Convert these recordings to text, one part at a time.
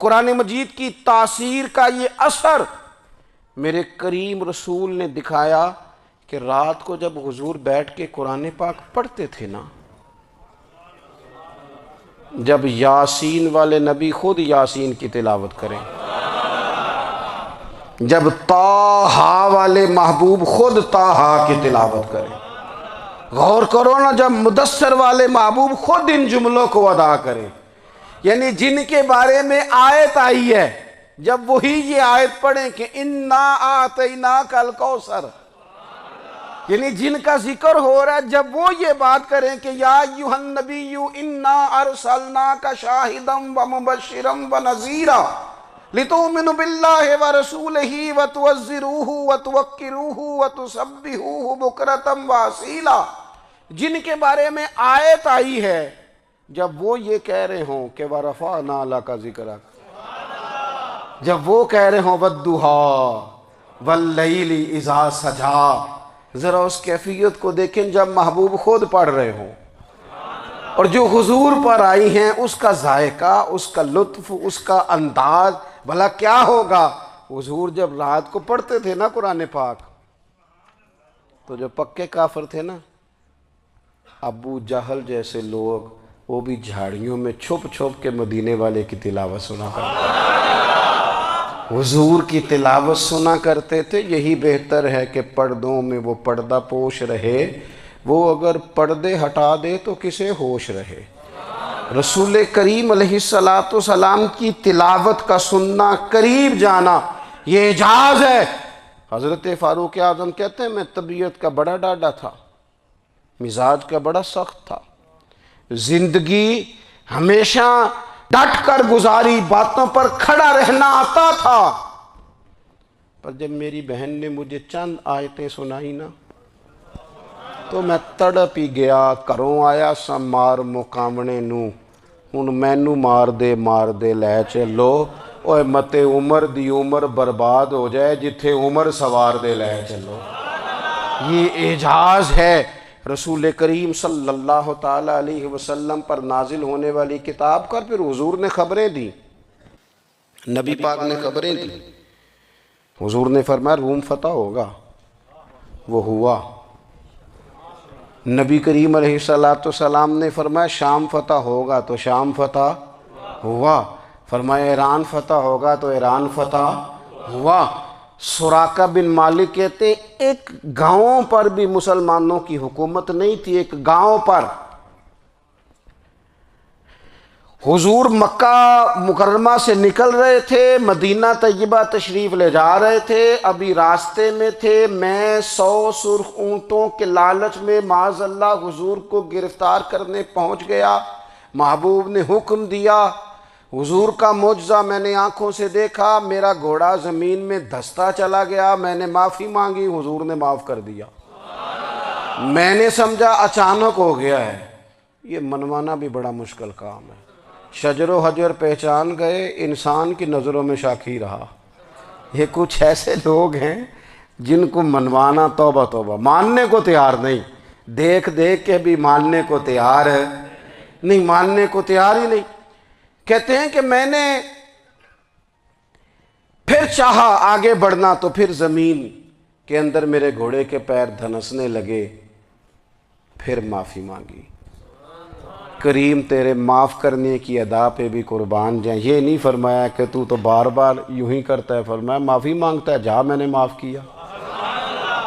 قرآن مجید کی تاثیر کا یہ اثر میرے کریم رسول نے دکھایا کہ رات کو جب حضور بیٹھ کے قرآن پاک پڑھتے تھے نا، جب یاسین والے نبی خود یاسین کی تلاوت کریں، جب طٰہٰ والے محبوب خود طٰہٰ کی تلاوت کریں، غور کرو نا، جب مدثر والے محبوب خود ان جملوں کو ادا کریں، یعنی جن کے بارے میں آیت آئی ہے، جب وہی یہ آیت پڑھیں کہ اِنَّا أَعْطَيْنَاكَ الْكَوْثَرَ، یعنی جن کا ذکر ہو رہا ہے، جب وہ یہ بات کریں کہ یا ایھا النبی انا ارسلناک شاہدا ومبشرا ونذیرا لتؤمنوا باللہ ورسولہ وتعزروہ وتوقروہ وتسبحوہ بکرۃ واصیلا، جن کے بارے میں آیت آئی ہے، جب وہ یہ کہہ رہے ہوں کہ ورفعنا لک ذکرک، جب وہ کہہ رہے ہوں والضحیٰ واللیل اذا سجی، ذرا اس کیفیت کو دیکھیں جب محبوب خود پڑھ رہے ہوں، اور جو حضور پر آئی ہیں اس کا ذائقہ، اس کا لطف، اس کا انداز بھلا کیا ہوگا۔ حضور جب رات کو پڑھتے تھے نا قرآن پاک، تو جو پکے کافر تھے نا، ابو جہل جیسے لوگ، وہ بھی جھاڑیوں میں چھپ چھپ کے مدینے والے کی تلاوت سنا کرتے تھے، حضور کی تلاوت سنا کرتے تھے۔ یہی بہتر ہے کہ پردوں میں وہ پردہ پوش رہے، وہ اگر پردے ہٹا دے تو کسے ہوش رہے۔ رسول کریم علیہ السلام کی تلاوت کا سننا، قریب جانا، یہ اعجاز ہے۔ حضرت فاروق اعظم کہتے ہیں میں طبیعت کا بڑا ڈاڈا تھا، مزاج کا بڑا سخت تھا، زندگی ہمیشہ ڈٹ کر گزاری، باتوں پر کھڑا رہنا آتا تھا، پر جب میری بہن نے مجھے چند آیتیں سنائی نا تو میں تڑپ ہی گیا۔ کروں آیا سا مار مقامنے نو، ہن مینو مار دے لے چلو، اوے متے عمر دی عمر برباد ہو جائے، جتھے عمر سوار دے لے چلو۔ یہ اعجاز ہے رسول کریم صلی اللہ تعالیٰ علیہ وسلم پر نازل ہونے والی کتاب کا۔ پھر حضور نے خبریں دی، نبی پاک نے خبریں دی، حضور نے فرمایا روم فتح ہوگا، وہ ہوا۔ نبی کریم علیہ السلام نے فرمایا شام فتح ہوگا، تو شام فتح ہوا۔ فرمایا ایران فتح ہوگا، تو ایران فتح ہوا۔ سراقہ بن مالک کہتے ہیں ایک گاؤں پر بھی مسلمانوں کی حکومت نہیں تھی، ایک گاؤں پر۔ حضور مکہ مکرمہ سے نکل رہے تھے، مدینہ طیبہ تشریف لے جا رہے تھے، ابھی راستے میں تھے، میں 100 سرخ اونٹوں کے لالچ میں معاذ اللہ حضور کو گرفتار کرنے پہنچ گیا۔ محبوب نے حکم دیا، حضور کا معجزہ میں نے آنکھوں سے دیکھا، میرا گھوڑا زمین میں دھستا چلا گیا، میں نے معافی مانگی، حضور نے معاف کر دیا۔ میں نے سمجھا اچانک ہو گیا ہے، یہ منوانا بھی بڑا مشکل کام ہے۔ شجر و حجر پہچان گئے، انسان کی نظروں میں شاکی رہا۔ یہ کچھ ایسے لوگ ہیں جن کو منوانا توبہ توبہ، ماننے کو تیار نہیں، دیکھ دیکھ کے بھی ماننے کو تیار ہے نہیں، ماننے کو تیار ہی نہیں۔ کہتے ہیں کہ میں نے پھر چاہا آگے بڑھنا، تو پھر زمین کے اندر میرے گھوڑے کے پیر دھنسنے لگے، پھر معافی مانگی۔ کریم تیرے معاف کرنے کی ادا پہ بھی قربان جائیں۔ یہ نہیں فرمایا کہ تو بار بار یوں ہی کرتا ہے، فرمایا معافی مانگتا ہے جا، میں نے معاف کیا۔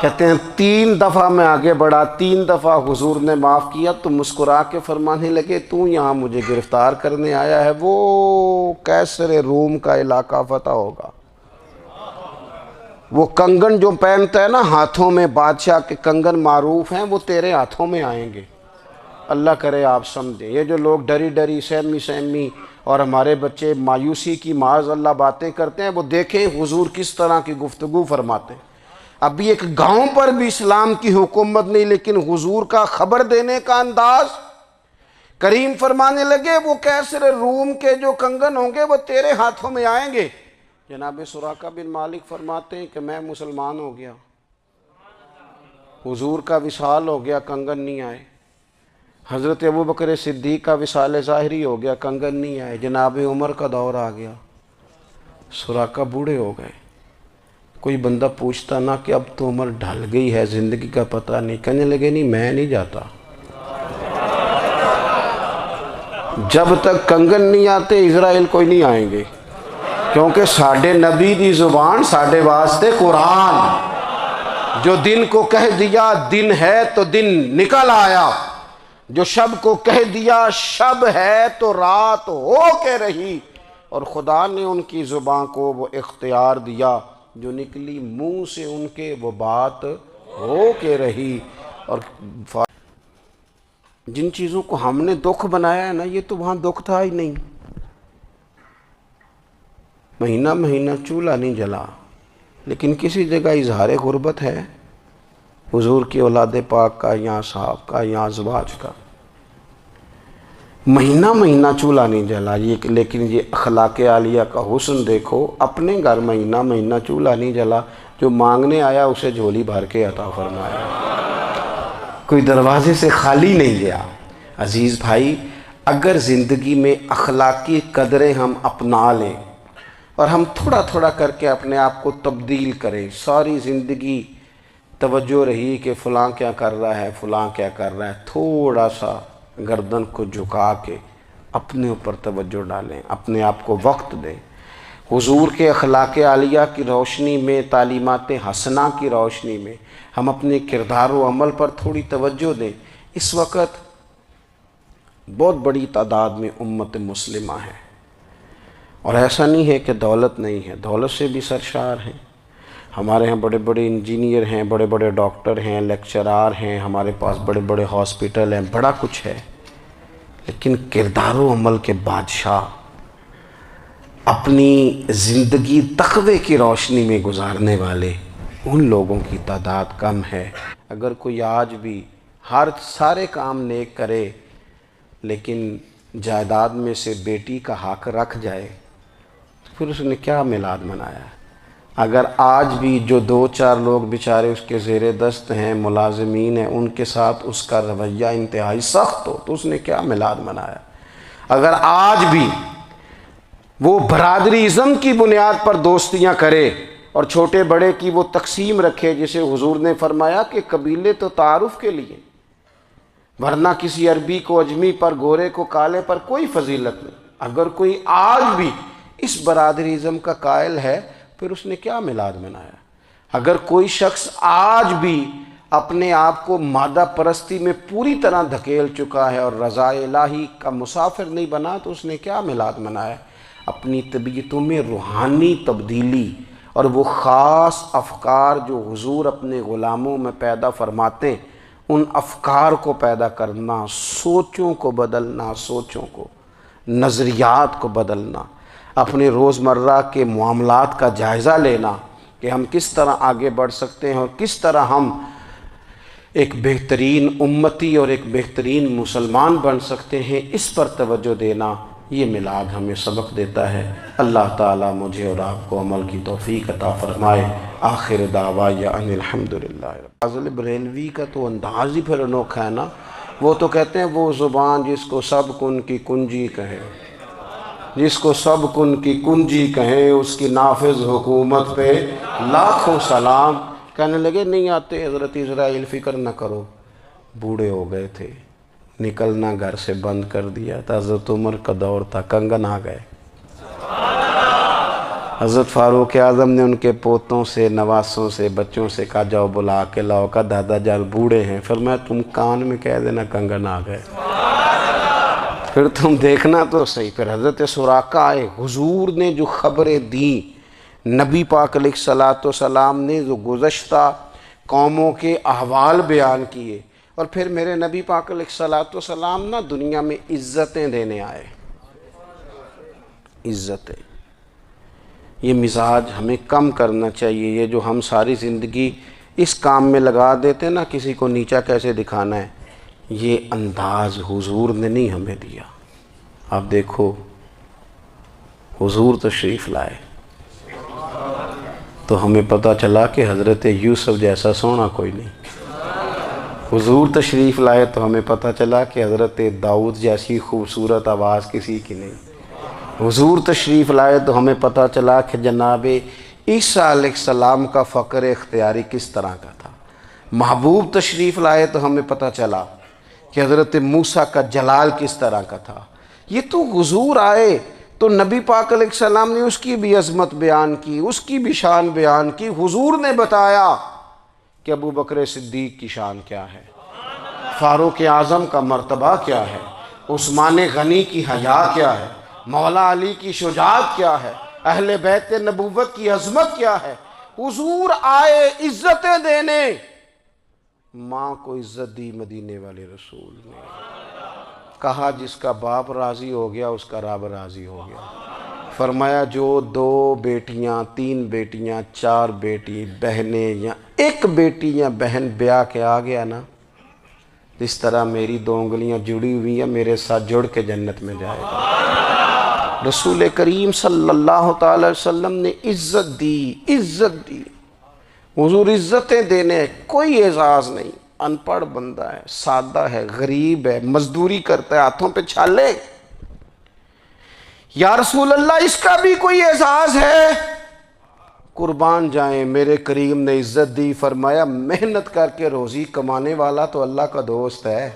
کہتے ہیں 3 دفعہ میں آگے بڑھا، 3 دفعہ حضور نے معاف کیا، تو مسکرا کے فرمانے لگے تو یہاں مجھے گرفتار کرنے آیا ہے، وہ کیسر روم کا علاقہ فتح ہوگا۔ وہ کنگن جو پہنتا ہے نا ہاتھوں میں، بادشاہ کے کنگن معروف ہیں، وہ تیرے ہاتھوں میں آئیں گے۔ اللہ کرے آپ سمجھیں، یہ جو لوگ ڈری ڈری سہمی اور ہمارے بچے مایوسی کی معاذ اللہ باتیں کرتے ہیں، وہ دیکھیں حضور کس طرح کی گفتگو فرماتے ہیں۔ ابھی ایک گاؤں پر بھی اسلام کی حکومت نہیں، لیکن حضور کا خبر دینے کا انداز۔ کریم فرمانے لگے وہ کیسر روم کے جو کنگن ہوں گے وہ تیرے ہاتھوں میں آئیں گے۔ جناب سراقہ بن مالک فرماتے ہیں کہ میں مسلمان ہو گیا، حضور کا وصال ہو گیا، کنگن نہیں آئے۔ حضرت ابوبکر صدیق کا وصال ظاہری ہو گیا، کنگن نہیں آئے۔ جناب عمر کا دور آ گیا، سراقہ بوڑھے ہو گئے. کوئی بندہ پوچھتا نا کہ اب تو عمر ڈھل گئی ہے, زندگی کا پتہ نہیں, کہنے لگے نہیں میں نہیں جاتا. جب تک کنگن نہیں آتے اسرائیل کوئی نہیں آئیں گے, کیونکہ ساڈے نبی دی زبان ساڈے واسطے قرآن. جو دن کو کہہ دیا دن ہے تو دن نکل آیا, جو شب کو کہہ دیا شب ہے تو رات ہو کے رہی. اور خدا نے ان کی زبان کو وہ اختیار دیا, جو نکلی منہ سے ان کے وہ بات ہو کے رہی. اور جن چیزوں کو ہم نے دکھ بنایا ہے نا, یہ تو وہاں دکھ تھا ہی نہیں. مہینہ مہینہ چولہا نہیں جلا, لیکن کسی جگہ اظہار غربت ہے حضور کی اولاد پاک کا یا صحاب کا یا ازواج کا. مہینہ مہینہ چولہا نہیں جلا, لیکن یہ اخلاق عالیہ کا حسن دیکھو. اپنے گھر مہینہ مہینہ چولہا نہیں جلا, جو مانگنے آیا اسے جھولی بھر کے عطا فرمایا, کوئی دروازے سے خالی نہیں گیا. عزیز بھائی, اگر زندگی میں اخلاقی قدریں ہم اپنا لیں اور ہم تھوڑا تھوڑا کر کے اپنے آپ کو تبدیل کریں. ساری زندگی توجہ رہی کہ فلاں کیا کر رہا ہے, فلاں کیا کر رہا ہے, تھوڑا سا گردن کو جھکا کے اپنے اوپر توجہ ڈالیں, اپنے آپ کو وقت دیں. حضور کے اخلاق عالیہ کی روشنی میں, تعلیمات حسنہ کی روشنی میں ہم اپنے کردار و عمل پر تھوڑی توجہ دیں. اس وقت بہت بڑی تعداد میں امت مسلمہ ہے, اور ایسا نہیں ہے کہ دولت نہیں ہے, دولت سے بھی سرشار ہیں. ہمارے ہاں بڑے بڑے انجینئر ہیں, بڑے بڑے ڈاکٹر ہیں, لیکچرار ہیں, ہمارے پاس بڑے بڑے ہاسپٹل ہیں, بڑا کچھ ہے. لیکن کردار و عمل کے بادشاہ, اپنی زندگی تقوی کی روشنی میں گزارنے والے, ان لوگوں کی تعداد کم ہے. اگر کوئی آج بھی سارے کام نیک کرے لیکن جائیداد میں سے بیٹی کا حق رکھ جائے, پھر اس نے کیا میلاد منایا؟ اگر آج بھی جو 2-4 لوگ بیچارے اس کے زیر دست ہیں, ملازمین ہیں, ان کے ساتھ اس کا رویہ انتہائی سخت ہو, تو اس نے کیا میلاد منایا؟ اگر آج بھی وہ برادری ازم کی بنیاد پر دوستیاں کرے اور چھوٹے بڑے کی وہ تقسیم رکھے, جسے حضور نے فرمایا کہ قبیلے تو تعارف کے لیے, ورنہ کسی عربی کو اجمی پر, گورے کو کالے پر کوئی فضیلت نہیں. اگر کوئی آج بھی اس برادری ازم کا قائل ہے, پھر اس نے کیا میلاد منایا؟ اگر کوئی شخص آج بھی اپنے آپ کو مادہ پرستی میں پوری طرح دھکیل چکا ہے اور رضا الہی کا مسافر نہیں بنا, تو اس نے کیا میلاد منایا؟ اپنی طبیعتوں میں روحانی تبدیلی اور وہ خاص افکار جو حضور اپنے غلاموں میں پیدا فرماتے ہیں, ان افکار کو پیدا کرنا, سوچوں کو بدلنا, سوچوں کو, نظریات کو بدلنا, اپنے روزمرہ کے معاملات کا جائزہ لینا کہ ہم کس طرح آگے بڑھ سکتے ہیں اور کس طرح ہم ایک بہترین امتی اور ایک بہترین مسلمان بن سکتے ہیں, اس پر توجہ دینا. یہ میلاد ہمیں سبق دیتا ہے. اللہ تعالیٰ مجھے اور آپ کو عمل کی توفیق عطا فرمائے. آخر دعوایا ان الحمدللہ. فاضل بریلوی کا تو انداز ہی پھر انوکھا ہے نا. وہ تو کہتے ہیں وہ زبان جس کو سب کن کی کنجی کہے, جس کو سب کن کی کنجی کہیں, اس کی نافذ حکومت پہ لاکھوں سلام. کہنے لگے نہیں آتے حضرت اسرائیل, فکر نہ کرو, بوڑھے ہو گئے تھے, نکلنا گھر سے بند کر دیا تھا. حضرت عمر کا دور تھا, کنگن آ گئے. حضرت فاروق اعظم نے ان کے پوتوں سے, نواسوں سے, بچوں سے کہا جاؤ بلا کے لاؤ. کہا دادا جان بوڑھے ہیں. فرمایا تم کان میں کہہ دینا کنگن آ گئے, پھر تم دیکھنا تو صحیح. پھر حضرت سراقہ آئے, حضور نے جو خبریں دیں, نبی پاک علیہ الصلوۃ والسلام نے جو گزشتہ قوموں کے احوال بیان کیے, اور پھر میرے نبی پاک علیہ الصلوۃ والسلام نا دنیا میں عزتیں دینے آئے. عزتیں, یہ مزاج ہمیں کم کرنا چاہیے. یہ جو ہم ساری زندگی اس کام میں لگا دیتے نا, کسی کو نیچا کیسے دکھانا ہے, یہ انداز حضور نے نہیں ہمیں دیا. آپ دیکھو حضور تشریف لائے تو ہمیں پتہ چلا کہ حضرت یوسف جیسا سونا کوئی نہیں. حضور تشریف لائے تو ہمیں پتہ چلا کہ حضرت داؤد جیسی خوبصورت آواز کسی کی نہیں. حضور تشریف لائے تو ہمیں پتہ چلا کہ جناب عیسیٰ علیہ السلام کا فقر اختیاری کس طرح کا تھا۔ محبوب تشریف لائے تو ہمیں پتہ چلا کہ حضرت موسیٰ کا جلال کس طرح کا تھا۔ یہ تو حضور آئے تو نبی پاک علیہ السلام نے اس کی بھی عظمت بیان کی، اس کی بھی شان بیان کی۔ حضور نے بتایا کہ ابو بکر صدیق کی شان کیا ہے، فاروق اعظم کا مرتبہ کیا ہے، عثمان غنی کی حیا کیا ہے، مولا علی کی شجاعت کیا ہے، اہل بیت نبوت کی عظمت کیا ہے۔ حضور آئے عزتیں دینے، ماں کو عزت دی مدینے والے رسول نے، کہا جس کا باپ راضی ہو گیا اس کا رب راضی ہو گیا۔ فرمایا جو 2 بیٹیاں 3 بیٹیاں 4 بیٹی بہنیں یا 1 بیٹی یا بہن بیاہ کے آ گیا نا، اس طرح میری 2 انگلیاں جڑی ہوئی ہیں، میرے ساتھ جڑ کے جنت میں جائے گا۔ رسول کریم صلی اللہ تعالی وسلم نے عزت دی۔ حضور عزتیں دینے، کوئی اعزاز نہیں، ان پڑھ بندہ ہے، سادہ ہے، غریب ہے، مزدوری کرتا ہے، ہاتھوں پہ چھالے، یا رسول اللہ اس کا بھی کوئی اعزاز ہے؟ قربان جائیں، میرے کریم نے عزت دی، فرمایا محنت کر کے روزی کمانے والا تو اللہ کا دوست ہے۔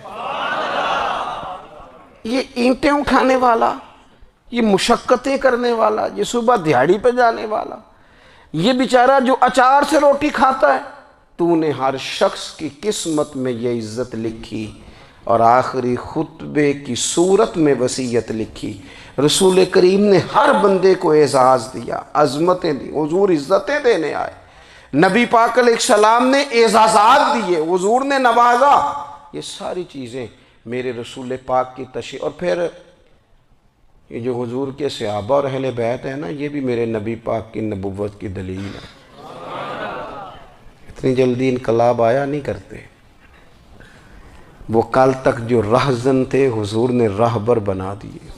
یہ اینٹیں اٹھانے والا، یہ مشقتیں کرنے والا، یہ صبح دیہڑی پہ جانے والا، یہ بیچارہ جو اچار سے روٹی کھاتا ہے، تو نے ہر شخص کی قسمت میں یہ عزت لکھی اور آخری خطبے کی صورت میں وصیت لکھی۔ رسول کریم نے ہر بندے کو اعزاز دیا، عظمتیں دی۔ حضور عزتیں دینے آئے، نبی پاک علیہ السلام نے اعزازات دیے، حضور نے نوازا۔ یہ ساری چیزیں میرے رسول پاک کی تشریف، اور پھر یہ جو حضور کے صحابہ اور اہل بیت ہیں نا، یہ بھی میرے نبی پاک کی نبوت کی دلیل ہے۔ اتنی جلدی انقلاب آیا نہیں کرتے، وہ کل تک جو رہزن تھے حضور نے راہبر بنا دیے۔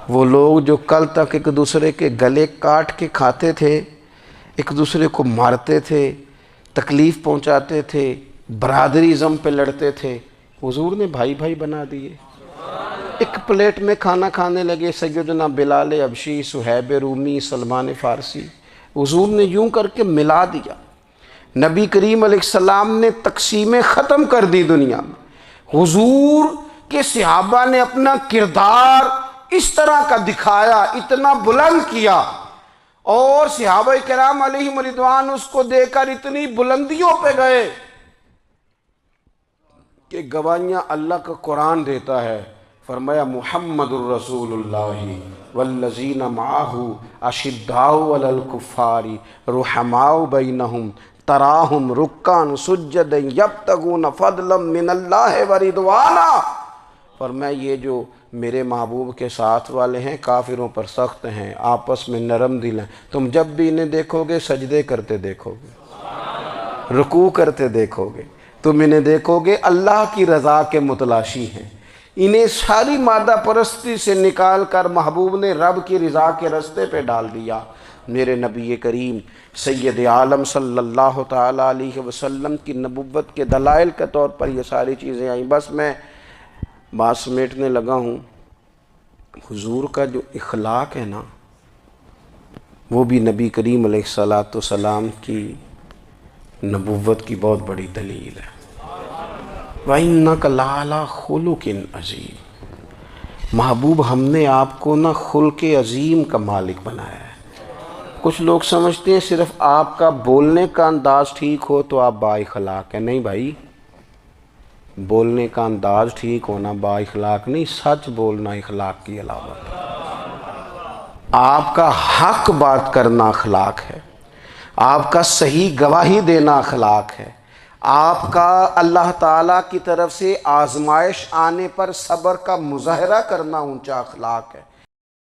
وہ لوگ جو کل تک ایک دوسرے کے گلے کاٹ کے کھاتے تھے، ایک دوسرے کو مارتے تھے، تکلیف پہنچاتے تھے، برادری ازم پہ لڑتے تھے، حضور نے بھائی بھائی بنا دیے۔ ایک پلیٹ میں کھانا کھانے لگے، سیدنا بلال حبشی، صہیب رومی، سلمان فارسی، حضور نے یوں کر کے ملا دیا۔ نبی کریم علیہ السلام نے تقسیمیں ختم کر دی دنیا میں۔ حضور کے صحابہ نے اپنا کردار اس طرح کا دکھایا، اتنا بلند کیا، اور صحابہ کرام علیہم رضوان اس کو دے کر اتنی بلندیوں پہ گئے کہ گواہیاں اللہ کا قرآن دیتا ہے۔ فرمایا محمد الرسول اللہ والذین معہ اشداء علی الکفار رحماء بینہم تراہم رکعا سجدا یبتغون فضلا من اللہ ورضوانا۔ فرمایا یہ جو میرے محبوب کے ساتھ والے ہیں کافروں پر سخت ہیں، آپس میں نرم دل ہیں، تم جب بھی انہیں دیکھو گے سجدے کرتے دیکھو گے، رکوع کرتے دیکھو گے، تم انہیں دیکھو گے اللہ کی رضا کے متلاشی ہیں۔ انہیں ساری مادہ پرستی سے نکال کر محبوب نے رب کی رضا کے رستے پہ ڈال دیا۔ میرے نبی کریم سید عالم صلی اللہ تعالیٰ علیہ وسلم کی نبوت کے دلائل کے طور پر یہ ساری چیزیں آئیں۔ بس میں بات سمیٹنے لگا ہوں۔ حضور کا جو اخلاق ہے نا، وہ بھی نبی کریم علیہ السلام کی نبوت کی بہت بڑی دلیل ہے۔ وَإِنَّكَ لَعَلَىٰ خُلُقٍ عَظِيمٍ، محبوب ہم نے آپ کو نا خلق عظیم کا مالک بنایا ہے۔ کچھ لوگ سمجھتے ہیں صرف آپ کا بولنے کا انداز ٹھیک ہو تو آپ با اخلاق ہیں۔ نہیں بھائی، بولنے کا انداز ٹھیک ہونا با اخلاق نہیں، سچ بولنا اخلاق کی علامت ہے۔ آپ کا حق بات کرنا اخلاق ہے، آپ کا صحیح گواہی دینا اخلاق ہے، آپ کا اللہ تعالیٰ کی طرف سے آزمائش آنے پر صبر کا مظاہرہ کرنا اونچا اخلاق ہے۔